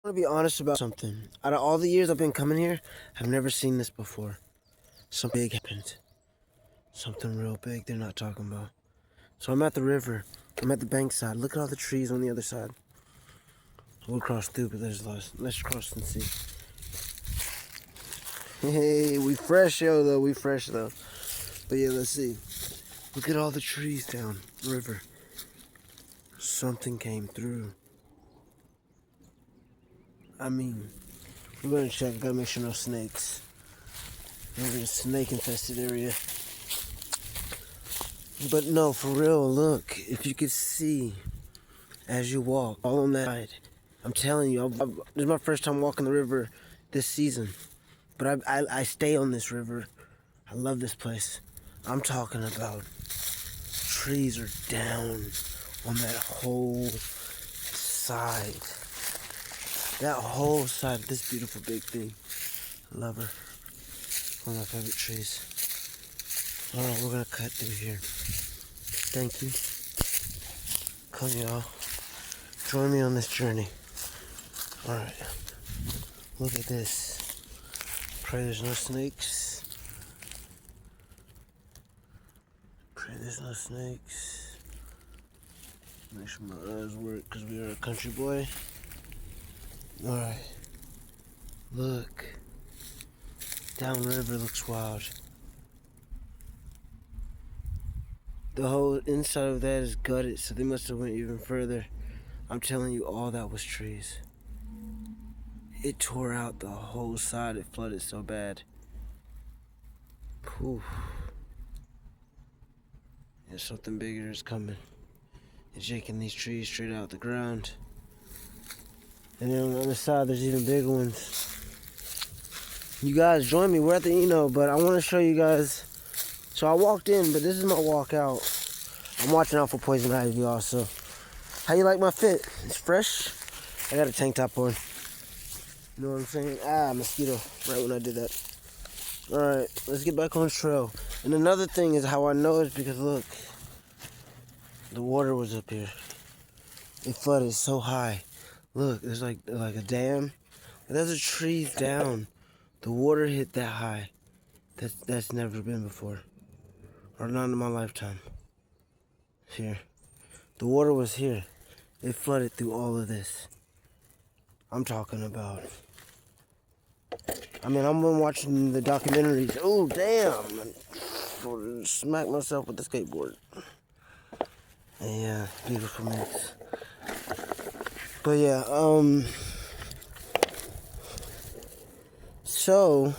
I want to be honest about something. Out of all the years I've been coming here, I've never seen this before. Something big happened. Something real big they're not talking about. So I'm at the river. I'm at the bank side. Look at all the trees on the other side. We'll cross through, but there's lots. Let's cross and see. Hey, we fresh, though. We fresh, though. But yeah, let's see. Look at all the trees down the river. Something came through. I mean, we're gonna check. Gotta make sure no snakes. We're in a snake-infested area. But no, for real, look. If you could see as you walk all on that side, I'm telling you, this is my first time walking the river this season. But I stay on this river. I love this place. I'm talking about trees are down on that whole side. That whole side of this beautiful big thing. I love her. One of my favorite trees. Alright, we're gonna cut through here. Thank you. Come y'all. Join me on this journey. Alright. Look at this. Pray there's no snakes. Pray there's no snakes. Make sure my eyes work because we are a country boy. Alright. Look. Downriver looks wild. The whole inside of that is gutted, so they must have went even further. I'm telling you, all that was trees. It tore out the whole side. It flooded so bad. Poof. And something bigger is coming. It's shaking these trees straight out the ground. And then on the other side, there's even bigger ones. You guys join me. We're at the but I want to show you guys. So I walked in, but this is my walk out. I'm watching out for poison ivy also. How you like my fit? It's fresh. I got a tank top on. You know what I'm saying? Mosquito. Right when I did that. Alright, let's get back on trail. And another thing is how I know is because look. The water was up here. It flooded so high. Look, there's like a dam. There's a trees down. The water hit that high. That's never been before. Or not in my lifetime. Here. The water was here. It flooded through all of this. I'm talking about. I mean, I'm been watching the documentaries. Oh, damn. I smacked myself with the skateboard. Yeah, beautiful mix. But yeah, so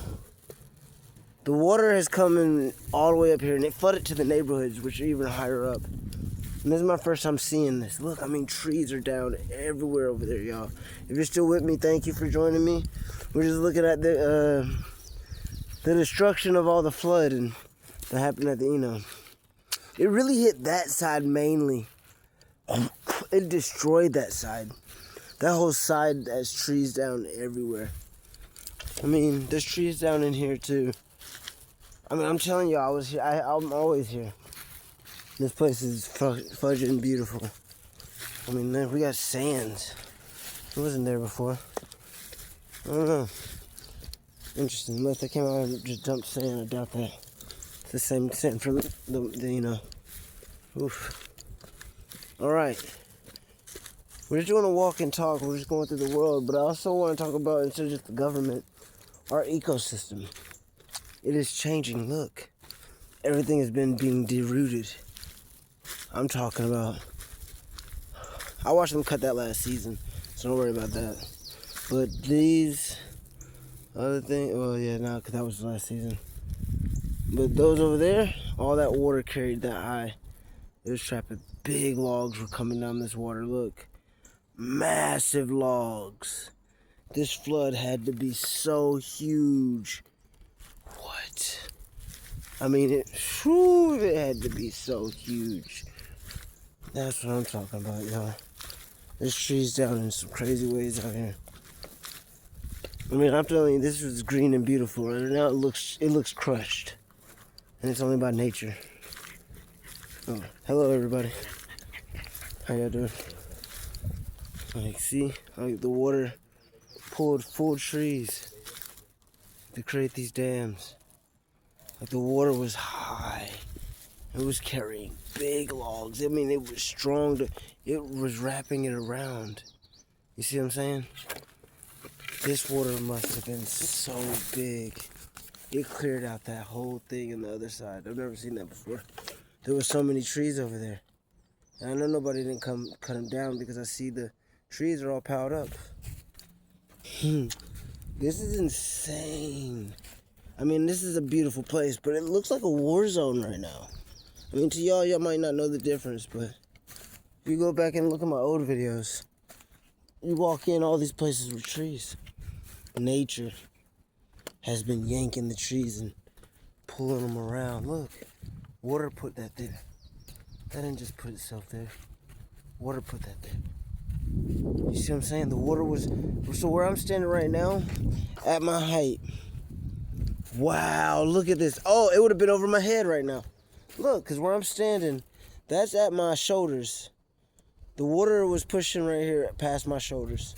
the water has come in all the way up here and it flooded to the neighborhoods, which are even higher up. And this is my first time seeing this. Look, I mean, trees are down everywhere over there, y'all. If you're still with me, thank you for joining me. We're just looking at the destruction of all the flood and that happened at the It really hit that side mainly. It destroyed that side. That whole side has trees down everywhere. I mean, there's trees down in here too. I mean, I'm telling you, I was here. I'm always here. This place is fudging beautiful. I mean, we got sands. It wasn't there before. I don't know. Interesting. Unless they came out and just dumped sand, I doubt that. It's the same sand from the Oof. All right. We're just doing a walk and talk. We're just going through the world. But I also want to talk about, instead of just the government, our ecosystem. It is changing. Look. Everything has been being derooted. I'm talking about. I watched them cut that last season, so don't worry about that. But these other things, well, yeah, no, because that was the last season. But those over there, all that water carried that high. It was trapping. Big logs were coming down this water. Look. Massive logs. This flood had to be so huge. What? I mean, it had to be so huge. That's what I'm talking about, y'all. There's trees down in some crazy ways out here. I mean, I'm telling you, this was green and beautiful, and now it looks crushed. And it's only by nature. Oh, hello, everybody. How y'all doing? Like, see, like the water pulled full trees to create these dams. Like the water was high. It was carrying big logs. I mean, it was strong. It was wrapping it around. You see what I'm saying? This water must have been so big. It cleared out that whole thing on the other side. I've never seen that before. There were so many trees over there. And I know nobody didn't come cut them down because I see the trees are all piled up. This is insane. I mean, this is a beautiful place, but it looks like a war zone right now. I mean, to y'all might not know the difference, but if you go back and look at my old videos, you walk in all these places with trees. Nature has been yanking the trees and pulling them around. Look, water put that there. That didn't just put itself there. Water put that there. You see what I'm saying? The water was... So where I'm standing right now, at my height. Wow, look at this. Oh, it would have been over my head right now. Look, because where I'm standing, that's at my shoulders. The water was pushing right here past my shoulders.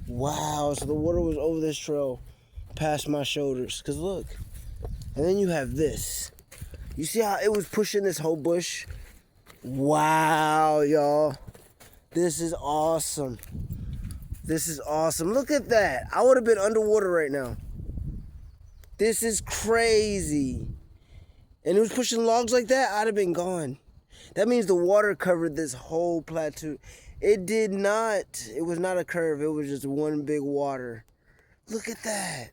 Wow, so the water was over this trail past my shoulders. Because look, and then you have this. You see how it was pushing this whole bush? Wow, y'all. This is awesome. This is awesome. Look at that. I would have been underwater right now. This is crazy. And it was pushing logs like that, I'd have been gone. That means the water covered this whole plateau. It did not. It was not a curve. It was just one big water. Look at that.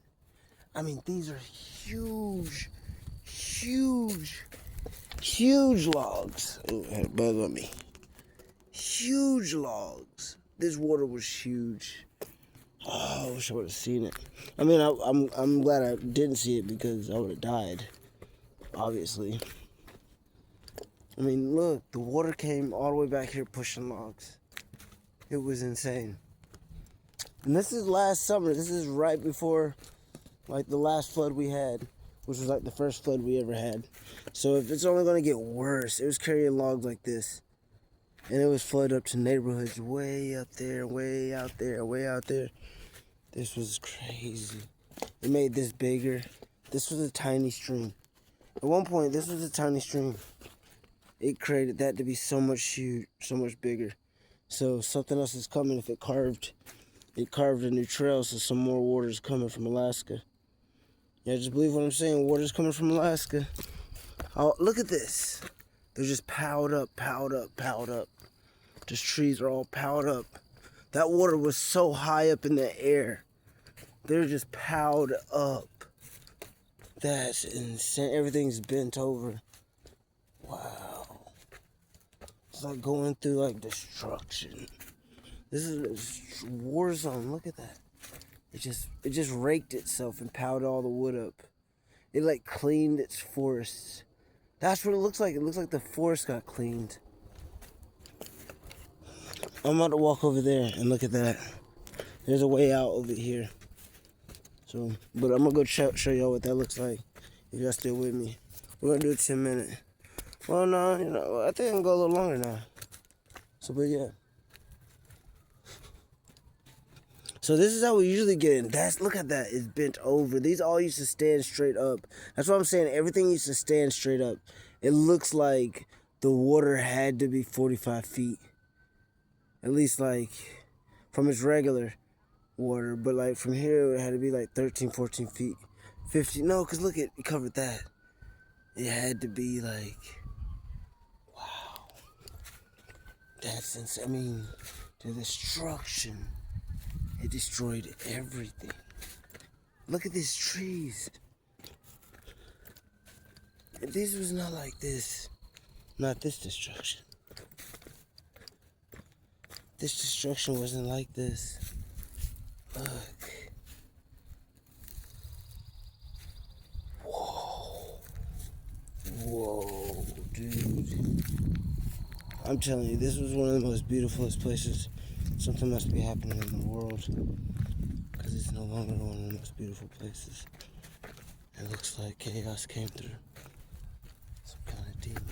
I mean, these are huge, huge, huge logs. Oh, had a bug on me. Huge logs. This water was huge. Oh, I wish I would have seen it. I mean, I'm glad I didn't see it because I would have died. Obviously. I mean, look, the water came all the way back here pushing logs. It was insane. And this is last summer. This is right before, like, the last flood we had, which was like the first flood we ever had. So if it's only going to get worse, it was carrying logs like this. And it was flooded up to neighborhoods way up there, way out there, way out there. This was crazy. It made this bigger. This was a tiny stream. At one point, this was a tiny stream. It created that to be so much huge, so much bigger. So something else is coming. If it carved a new trail, so some more water is coming from Alaska. Yeah, just believe what I'm saying. Water's coming from Alaska. Oh, look at this. They're just piled up, piled up, piled up. Just trees are all piled up. That water was so high up in the air. They're just piled up. That's insane. Everything's bent over. Wow. It's like going through like destruction. This is a war zone. Look at that. It just raked itself and piled all the wood up. It like cleaned its forests. That's what it looks like. It looks like the forest got cleaned. I'm about to walk over there and look at that. There's a way out over here. So, but I'm gonna go show y'all what that looks like. If y'all still with me, we're gonna do a 10-minute. Well, no, you know, I think I can go a little longer now. So, but yeah. So this is how we usually get in. Look at that. It's bent over. These all used to stand straight up. That's what I'm saying. Everything used to stand straight up. It looks like the water had to be 45 feet. At least like from its regular water. But like from here, it had to be like 13, 14 feet. 50. No, because look, it covered that. It had to be like, wow. That's insane. I mean, the destruction. It destroyed everything. Look at these trees. If this was not like this, not this destruction. This destruction wasn't like this. Look. Whoa. Whoa, dude. I'm telling you, this was one of the most beautifulest places. Something must be happening in the world. Because it's no longer one of the most beautiful places. It looks like chaos came through. Some kind of demon.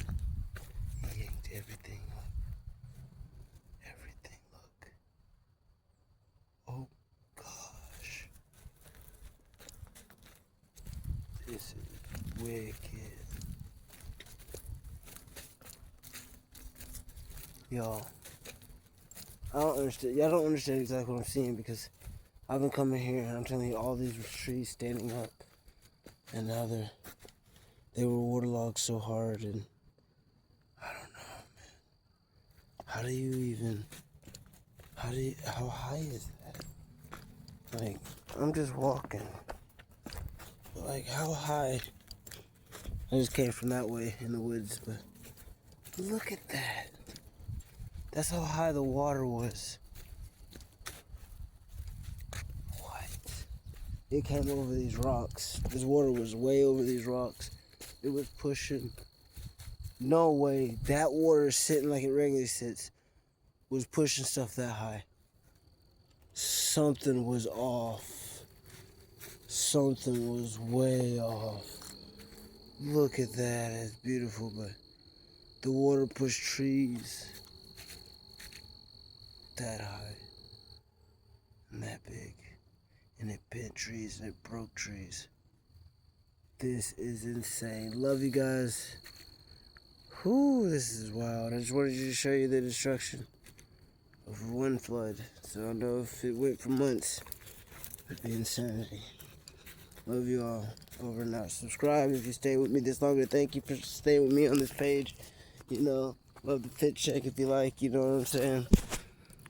He yanked everything up. Everything, look. Oh, gosh. This is wicked. Y'all, I don't understand. Y'all don't understand exactly what I'm seeing because I've been coming here and I'm telling you all these trees standing up, and now they were waterlogged so hard, and I don't know, man. How high is that? Like, I'm just walking. Like, how high? I just came from that way in the woods, but look at that. That's how high the water was. What? It came over these rocks. This water was way over these rocks. It was pushing. No way. That water sitting like it regularly sits was pushing stuff that high. Something was off. Something was way off. Look at that. It's beautiful, but the water pushed trees that high and that big. And it bent trees and it broke trees. This is insane. Love you guys. Whew, this is wild. I just wanted to show you the destruction of one flood. So I know if it went for months, it'd be insanity. Love you all. Over and out. Subscribe if you stay with me this longer. Thank you for staying with me on this page. You know, love the fit check if you like, you know what I'm saying?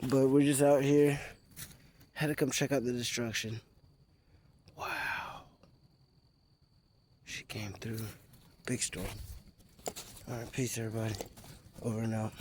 But we're just out here. Had to come check out the destruction. Wow. She came through. Big storm. Alright, peace everybody. Over and out.